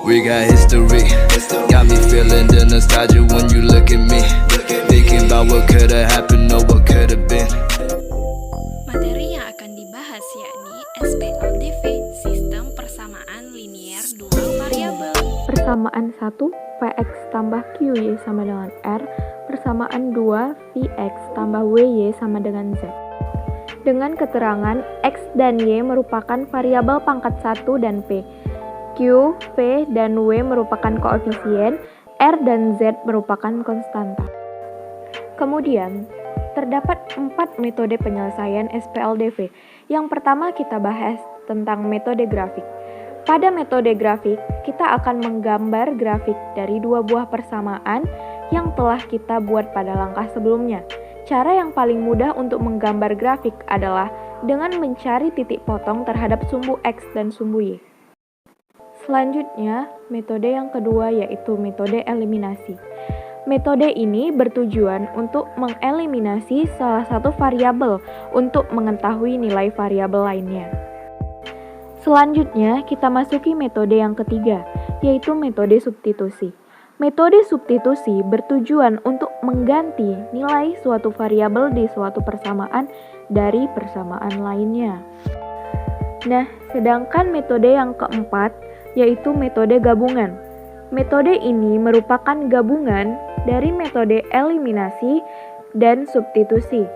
We got history. Got me feeling the nostalgia when you look at me. Thinking about what could've happened or what could've been. Materi yang akan dibahas yakni SPLDV, Sistem Persamaan Linier Dua Variabel. Persamaan 1 Px tambah Qy sama dengan R, persamaan 2 Vx tambah Wy sama dengan Z. Dengan keterangan X dan Y merupakan variabel pangkat 1 dan P, Q, V, dan W merupakan koefisien, R dan Z merupakan konstanta. Kemudian, terdapat 4 metode penyelesaian SPLDV. Yang pertama kita bahas tentang metode grafik. Pada metode grafik, kita akan menggambar grafik dari dua buah persamaan yang telah kita buat pada langkah sebelumnya. Cara yang paling mudah untuk menggambar grafik adalah dengan mencari titik potong terhadap sumbu X dan sumbu Y. Selanjutnya, metode yang kedua yaitu metode eliminasi. Metode ini bertujuan untuk mengeliminasi salah satu variabel untuk mengetahui nilai variabel lainnya. Selanjutnya, kita masuki metode yang ketiga, yaitu metode substitusi. Metode substitusi bertujuan untuk mengganti nilai suatu variabel di suatu persamaan dari persamaan lainnya. Nah, sedangkan metode yang keempat, yaitu metode gabungan. Metode ini merupakan gabungan dari metode eliminasi dan substitusi.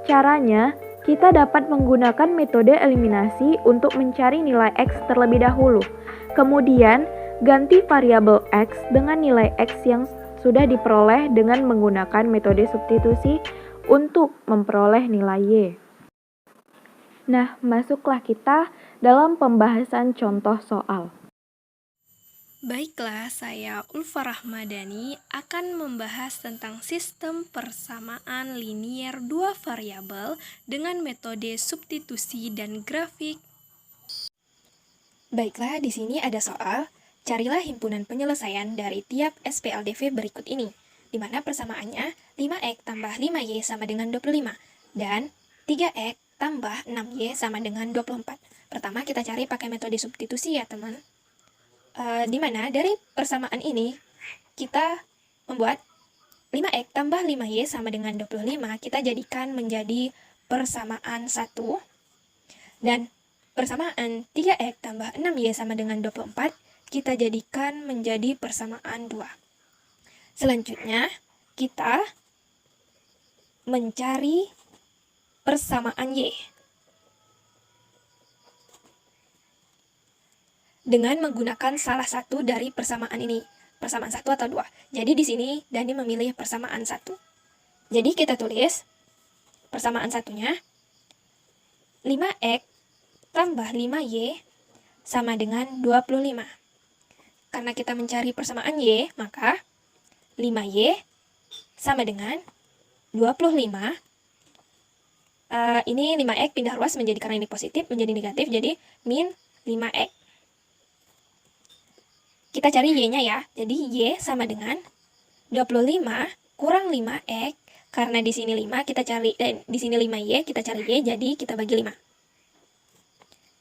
Caranya, kita dapat menggunakan metode eliminasi untuk mencari nilai X terlebih dahulu. Kemudian, ganti variabel X dengan nilai X yang sudah diperoleh dengan menggunakan metode substitusi untuk memperoleh nilai Y. Nah, masuklah kita dalam pembahasan contoh soal. Baiklah, saya Ulfa Rahmadani akan membahas tentang sistem persamaan linier dua variabel dengan metode substitusi dan grafik. Baiklah, di sini ada soal, carilah himpunan penyelesaian dari tiap SPLDV berikut ini, di mana persamaannya 5X tambah 5Y sama dengan 25, dan 3X tambah 6Y sama dengan 24. Pertama kita cari pakai metode substitusi ya teman. Di mana dari persamaan ini kita membuat 5X tambah 5Y sama dengan 25 kita jadikan menjadi persamaan 1, dan persamaan 3X tambah 6Y sama dengan 24 kita jadikan menjadi persamaan 2. Selanjutnya kita mencari persamaan Y dengan menggunakan salah satu dari persamaan ini, persamaan 1 atau 2. Jadi di sini Dani memilih persamaan 1. Jadi kita tulis persamaan satunya 5X tambah 5Y sama dengan 25. Karena kita mencari persamaan Y, maka 5Y sama dengan 25. Ini 5X pindah ruas menjadi, karena ini positif, menjadi negatif, jadi min 5X. Kita cari Y-nya ya. Jadi Y sama dengan 25 kurang 5X. Karena di sini 5 kita cari, di sini 5Y, kita cari Y, jadi kita bagi 5.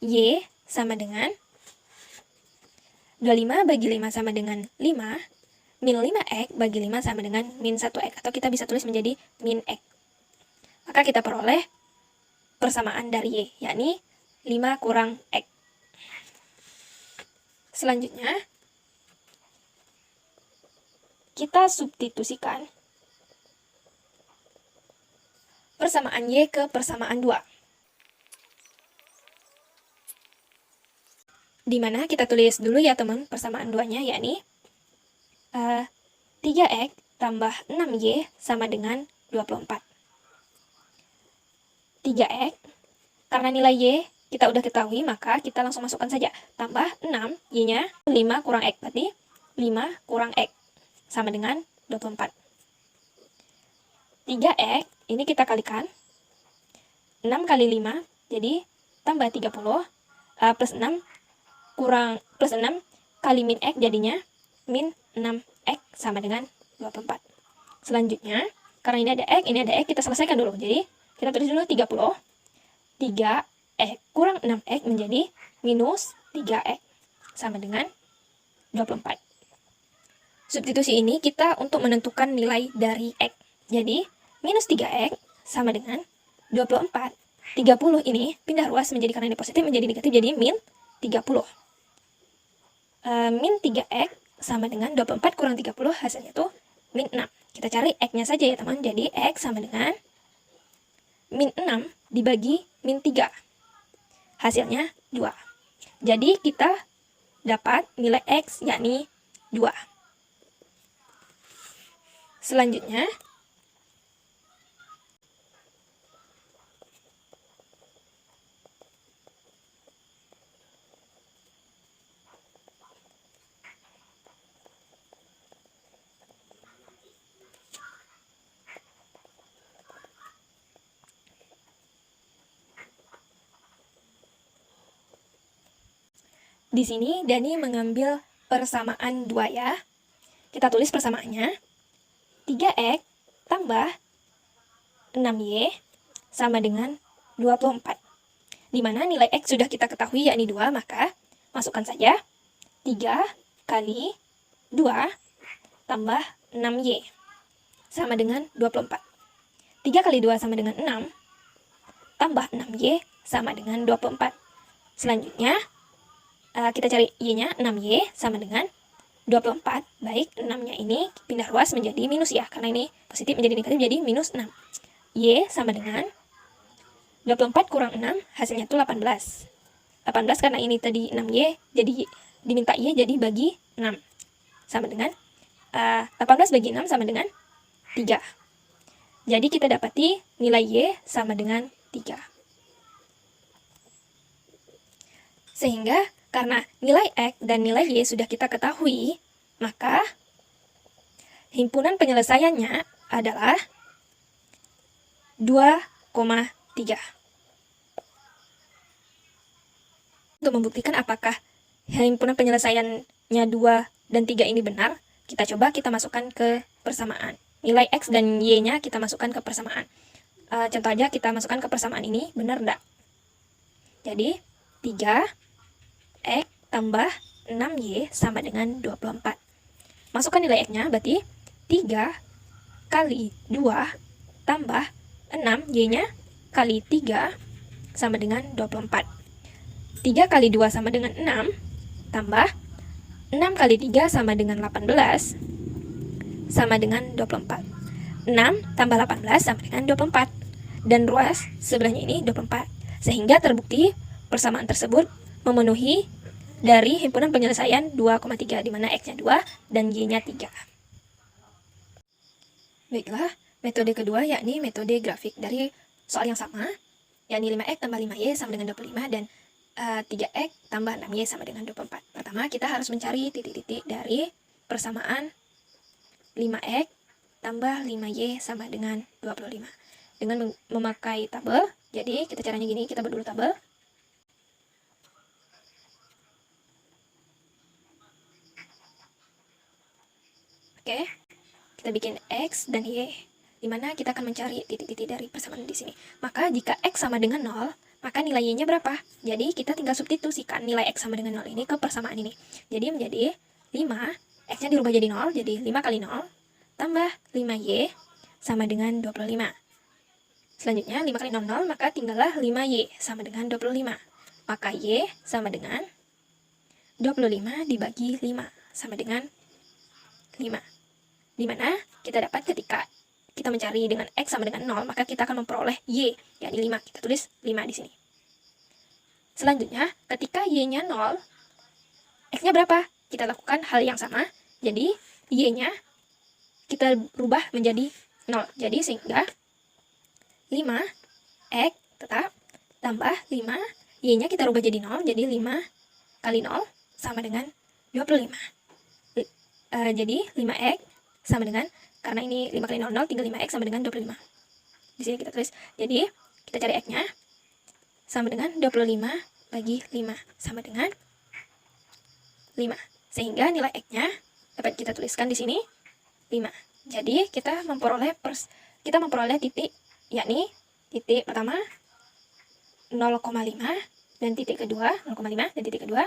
Y sama dengan 25 bagi 5 sama dengan 5. Min 5X bagi 5 sama dengan min 1X. Atau kita bisa tulis menjadi min X. Maka kita peroleh persamaan dari Y, yakni 5 kurang X. Selanjutnya, kita substitusikan persamaan Y ke persamaan 2. Di mana kita tulis dulu ya teman persamaan 2-nya, yakni 3X tambah 6Y sama dengan 24. 3X, karena nilai Y kita udah ketahui, maka kita langsung masukkan saja. Tambah 6, Y-nya 5 kurang X, berarti 5 kurang X sama dengan 24. 3X, ini kita kalikan. 6 kali 5, jadi tambah 30, plus 6, kurang plus 6, kali min X, jadinya min 6X sama dengan 24. Selanjutnya, karena ini ada X, kita selesaikan dulu. Jadi, kita tulis dulu 30. 3X kurang 6X menjadi minus 3X sama dengan 24. Substitusi ini kita untuk menentukan nilai dari X. Jadi, minus 3X sama dengan 24. 30 ini pindah ruas menjadi, karena ini positif menjadi negatif, jadi min 30. Min 3X sama dengan 24 kurang 30, hasilnya tuh min 6. Kita cari X-nya saja ya teman. Jadi X sama dengan min 6 dibagi min 3. Hasilnya 2. Jadi kita dapat nilai X yakni 2. Selanjutnya, di sini Dani mengambil persamaan 2 ya. Kita tulis persamaannya. 3X tambah 6Y sama dengan 24. Di mana nilai X sudah kita ketahui yakni 2, maka masukkan saja 3 kali 2 tambah 6Y sama dengan 24. 3 kali 2 sama dengan 6 tambah 6Y sama dengan 24. Selanjutnya, kita cari Y-nya, 6Y sama dengan 24. Baik, 6-nya ini pindah ruas menjadi minus ya, karena ini positif menjadi negatif, jadi minus 6. Y sama dengan 24 kurang 6, hasilnya itu 18. 18 karena ini tadi 6Y, jadi diminta Y, jadi bagi 6. Sama dengan 18 bagi 6 sama dengan 3. Jadi kita dapati nilai Y sama dengan 3. Sehingga karena nilai X dan nilai Y sudah kita ketahui, maka himpunan penyelesaiannya adalah 2,3. Untuk membuktikan apakah himpunan penyelesaiannya 2 dan 3 ini benar, kita coba kita masukkan ke persamaan. Nilai X dan Y-nya kita masukkan ke persamaan. Contoh aja kita masukkan ke persamaan ini, benar enggak? Jadi, 3 X tambah 6Y sama dengan 24. Masukkan nilai X-nya, berarti 3 kali 2 tambah 6, Y-nya kali 3 sama dengan 24. 3 kali 2 sama dengan 6, tambah 6 kali 3 sama dengan 18, sama dengan 24. 6 tambah 18 sama dengan 24. Dan ruas sebelahnya ini 24. Sehingga terbukti persamaan tersebut memenuhi dari himpunan penyelesaian 2,3, di mana X-nya 2 dan Y-nya 3. Baiklah, metode kedua yakni metode grafik dari soal yang sama, yakni 5X tambah 5Y sama dengan 25 dan 3X tambah 6Y sama dengan 24. Pertama, kita harus mencari titik-titik dari persamaan 5X tambah 5Y sama dengan 25. Dengan memakai tabel, jadi kita caranya gini, kita buat dulu tabel. Oke, kita bikin X dan Y, di mana kita akan mencari titik-titik dari persamaan di sini. Maka jika X sama dengan 0, maka nilai Y-nya berapa? Jadi kita tinggal substitusikan nilai X sama dengan 0 ini ke persamaan ini. Jadi menjadi 5, X-nya dirubah jadi 0, jadi 5 kali 0, tambah 5Y sama dengan 25. Selanjutnya 5 kali 0, 0, maka tinggallah 5Y sama dengan 25. Maka Y sama dengan 25 dibagi 5 sama dengan 5. Dimana kita dapat ketika kita mencari dengan X sama dengan 0, maka kita akan memperoleh Y, yakni 5. Kita tulis 5 di sini. Selanjutnya, ketika Y-nya 0, X-nya berapa? Kita lakukan hal yang sama. Jadi, Y-nya kita rubah menjadi 0. Jadi, sehingga 5X tetap tambah 5, Y-nya kita rubah jadi 0. Jadi, 5 kali 0 sama dengan 25. Jadi 5X sama dengan, karena ini 5 kali 0, 0, tinggal 5X sama dengan 25. Di sini kita tulis, jadi kita cari X-nya sama dengan 25 bagi 5 sama dengan 5. Sehingga nilai X-nya dapat kita tuliskan di sini 5. Jadi kita memperoleh titik, yakni titik pertama 0,5 dan titik kedua 0,5 dan titik kedua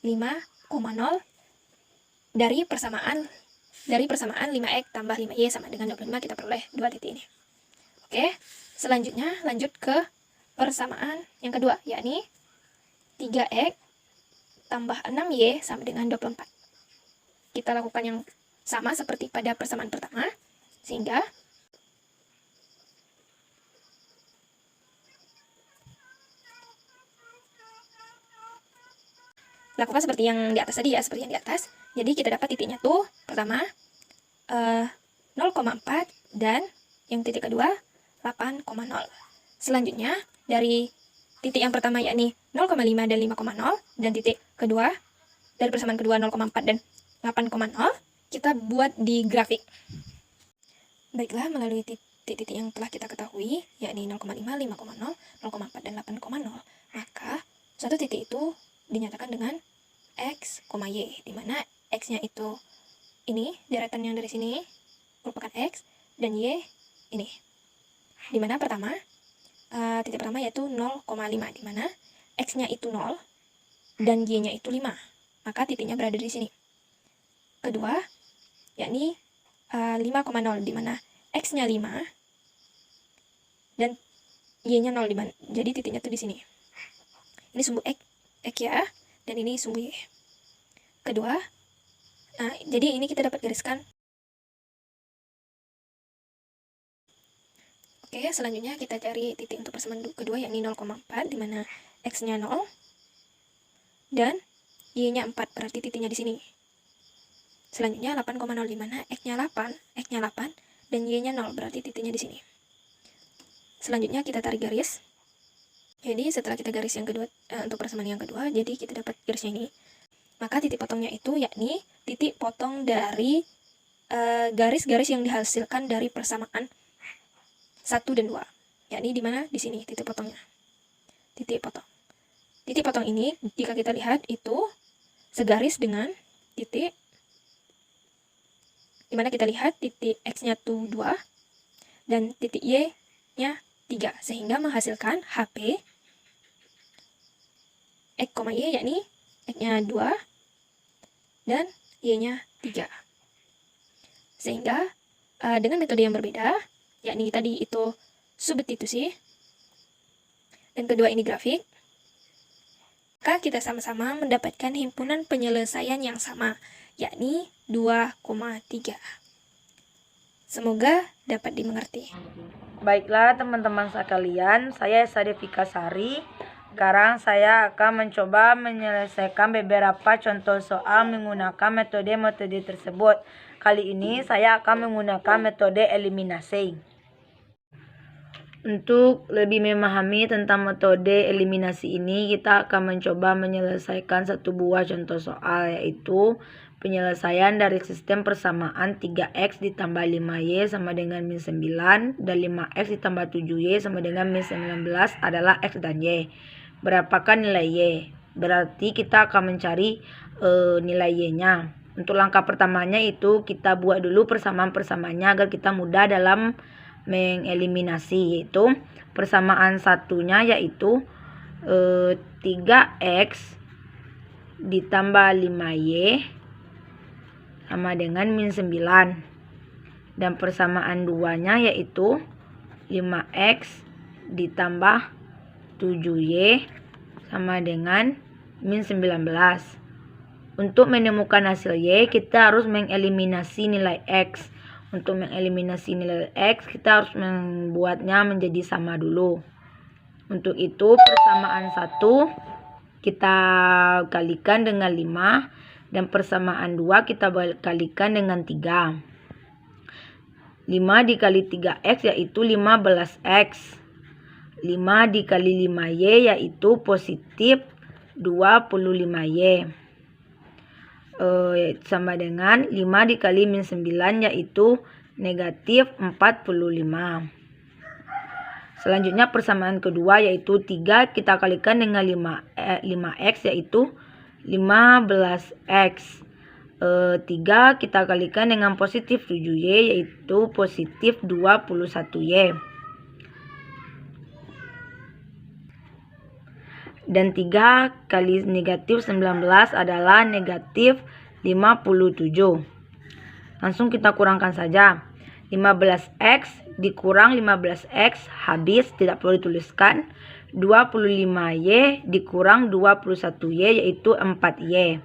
5,0 dari persamaan 5x tambah 5y sama dengan 25, kita peroleh dua titik ini. Oke, selanjutnya lanjut ke persamaan yang kedua, yakni 3x tambah 6y sama dengan 24. Kita lakukan yang sama seperti pada persamaan pertama, sehingga lakukan seperti yang di atas tadi ya, seperti yang di atas. Jadi kita dapat titiknya tuh pertama 0,4 dan yang titik kedua 8,0. Selanjutnya dari titik yang pertama yakni 0,5 dan 5,0 dan titik kedua dari persamaan kedua 0,4 dan 8,0 kita buat di grafik. Baiklah, melalui titik-titik yang telah kita ketahui yakni 0,5, 5,0, 0,4 dan 8,0, maka suatu titik itu dinyatakan dengan x, y, di mana x-nya itu ini, deretan yang dari sini merupakan x, dan y ini. Di mana pertama, titik pertama yaitu 0,5, di mana x-nya itu 0 dan y-nya itu 5. Maka titiknya berada di sini. Kedua, yakni 5,0, di mana x-nya 5 dan y-nya 0, jadi titiknya tuh di sini. Ini sumbu x ya, dan ini sumbu y. Kedua, nah jadi ini kita dapat gariskan. Oke, selanjutnya kita cari titik untuk persamaan kedua yakni 0,4, di mana x-nya 0 dan y-nya 4, berarti titiknya di sini. Selanjutnya 8,0, di mana x-nya 8 dan y-nya 0, berarti titiknya di sini. Selanjutnya kita tarik garis. Jadi setelah kita garis yang kedua untuk persamaan yang kedua, jadi kita dapat garisnya ini. Maka titik potongnya itu yakni titik potong dari garis-garis yang dihasilkan dari persamaan 1 dan 2. Yakni di mana? Di sini titik potongnya. Titik potong. Titik potong ini jika kita lihat itu segaris dengan titik di mana kita lihat titik x-nya tuh 2 dan titik y-nya 3, sehingga menghasilkan HP x, y, yakni x-nya 2 dan y-nya 3. Sehingga dengan metode yang berbeda, yakni tadi itu substitusi dan kedua ini grafik, maka kita sama-sama mendapatkan himpunan penyelesaian yang sama, yakni 2,3. Semoga dapat dimengerti. Baiklah teman-teman sekalian, saya Sadefika Sari. Sekarang saya akan mencoba menyelesaikan beberapa contoh soal menggunakan metode-metode tersebut. Kali ini saya akan menggunakan metode eliminasi. Untuk lebih memahami tentang metode eliminasi ini, kita akan mencoba menyelesaikan satu buah contoh soal, yaitu penyelesaian dari sistem persamaan 3x ditambah 5y sama dengan min 9 dan 5x ditambah 7y sama dengan min 19 adalah x dan y. Berapakah nilai y? Berarti kita akan mencari nilai y-nya. Untuk langkah pertamanya itu kita buat dulu persamaan-persamaannya agar kita mudah dalam mengeliminasi, yaitu persamaan satunya yaitu 3x ditambah 5y sama dengan min 9, dan persamaan duanya yaitu 5x ditambah 7y sama dengan min 19. Untuk menemukan hasil y, kita harus mengeliminasi nilai x. Untuk mengeliminasi nilai x, kita harus membuatnya menjadi sama dulu. Untuk itu, persamaan 1 kita kalikan dengan 5. Dan persamaan 2 kita kalikan dengan 3. 5 dikali 3x yaitu 15x. 5 dikali 5y yaitu positif 25y. Sama dengan 5 dikali min 9 yaitu negatif 45. Selanjutnya persamaan kedua yaitu 3 kita kalikan dengan 5x yaitu 15x. 3 kita kalikan dengan positif 7y yaitu positif 21y. Dan 3 kali negatif 19 adalah negatif 57. Langsung kita kurangkan saja. 15x dikurang 15x habis, tidak perlu dituliskan. 25y dikurang 21y yaitu 4y.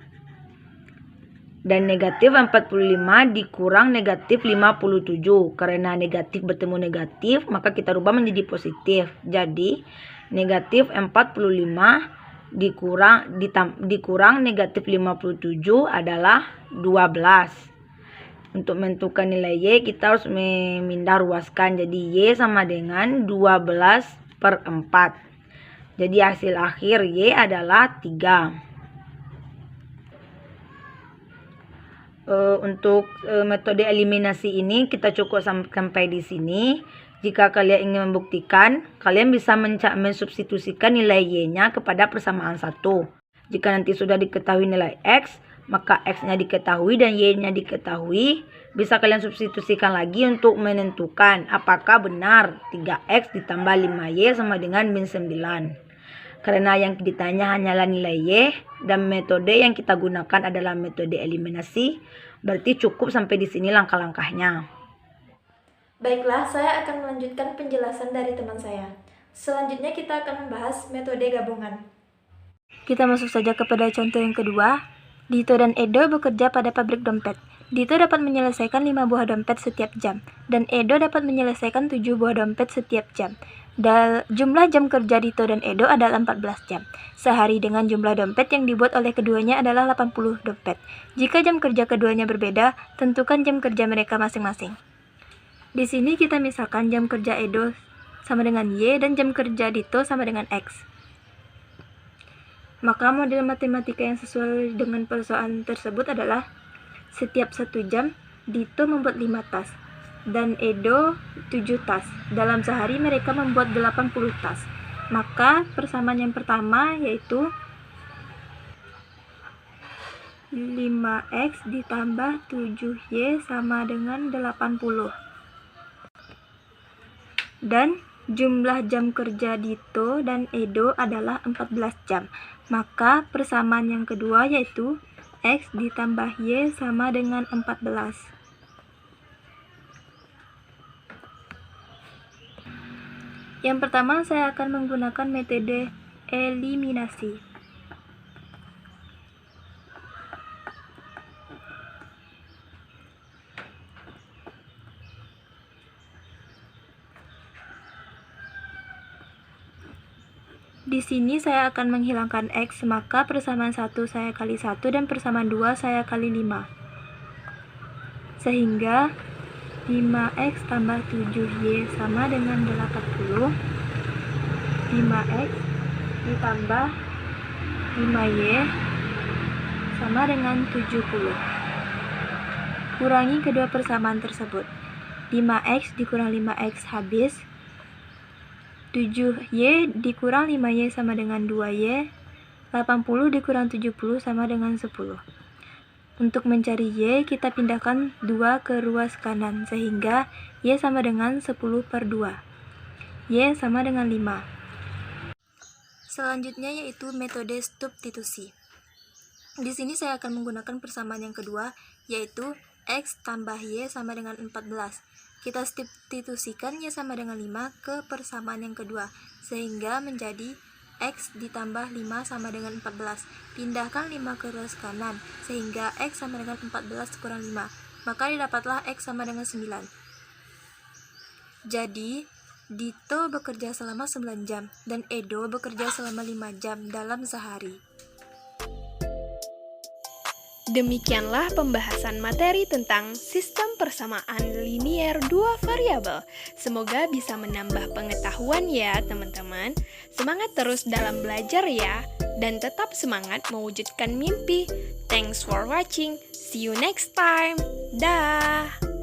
Dan negatif 45 dikurang negatif 57. Karena negatif bertemu negatif, maka kita rubah menjadi positif. Jadi, negatif 45 dikurang negatif 57 adalah 12. Untuk menentukan nilai Y, kita harus memindah ruaskan. Jadi, Y sama dengan 12/4. Jadi, hasil akhir Y adalah 3. Untuk metode eliminasi ini kita cukup sampai di sini. Jika kalian ingin membuktikan, kalian bisa mensubstitusikan nilai Y-nya kepada persamaan 1. Jika nanti sudah diketahui nilai X, maka X-nya diketahui dan Y-nya diketahui. Bisa kalian substitusikan lagi untuk menentukan apakah benar 3X ditambah 5Y sama dengan min 9. Karena yang ditanya hanyalah nilai Y dan metode yang kita gunakan adalah metode eliminasi, berarti cukup sampai di sini langkah-langkahnya. Baiklah, saya akan melanjutkan penjelasan dari teman saya. Selanjutnya kita akan membahas metode gabungan. Kita masuk saja kepada contoh yang kedua. Dito dan Edo bekerja pada pabrik dompet. Dito dapat menyelesaikan 5 buah dompet setiap jam, dan Edo dapat menyelesaikan 7 buah dompet setiap jam. Jumlah jam kerja Dito dan Edo adalah 14 jam. Sehari dengan jumlah dompet yang dibuat oleh keduanya adalah 80 dompet. Jika jam kerja keduanya berbeda, tentukan jam kerja mereka masing-masing. Di sini kita misalkan jam kerja Edo sama dengan Y dan jam kerja Dito sama dengan X. Maka model matematika yang sesuai dengan persoalan tersebut adalah setiap 1 jam Dito membuat 5 tas dan Edo 7 tas. Dalam sehari mereka membuat 80 tas. Maka persamaan yang pertama yaitu 5x ditambah 7y sama dengan 80. Dan jumlah jam kerja Dito dan Edo adalah 14 jam. Maka persamaan yang kedua yaitu X ditambah Y sama dengan 14. Yang pertama saya akan menggunakan metode eliminasi. Di sini saya akan menghilangkan X, maka persamaan 1 saya kali 1 dan persamaan 2 saya kali 5. Sehingga 5x tambah 7y sama dengan 80. 5x ditambah 5y sama dengan 70. Kurangi kedua persamaan tersebut. 5x dikurang 5x habis. 7y dikurang 5y sama dengan 2y. 80 dikurang 70 sama dengan 10. Untuk mencari Y, kita pindahkan 2 ke ruas kanan, sehingga Y sama dengan 10/2. Y sama dengan 5. Selanjutnya yaitu metode substitusi. Di sini saya akan menggunakan persamaan yang kedua, yaitu X tambah Y sama dengan 14. Kita substitusikan Y sama dengan 5 ke persamaan yang kedua, sehingga menjadi X ditambah 5 sama dengan 14. Pindahkan 5 ke ruas kanan, sehingga X sama dengan 14 kurang 5. Maka didapatlah X sama dengan 9. Jadi, Dito bekerja selama 9 jam, dan Edo bekerja selama 5 jam dalam sehari. Demikianlah pembahasan materi tentang sistem persamaan linier 2 variabel. Semoga bisa menambah pengetahuan ya teman-teman. Semangat terus dalam belajar ya, dan tetap semangat mewujudkan mimpi. Thanks for watching. See you next time. Dah.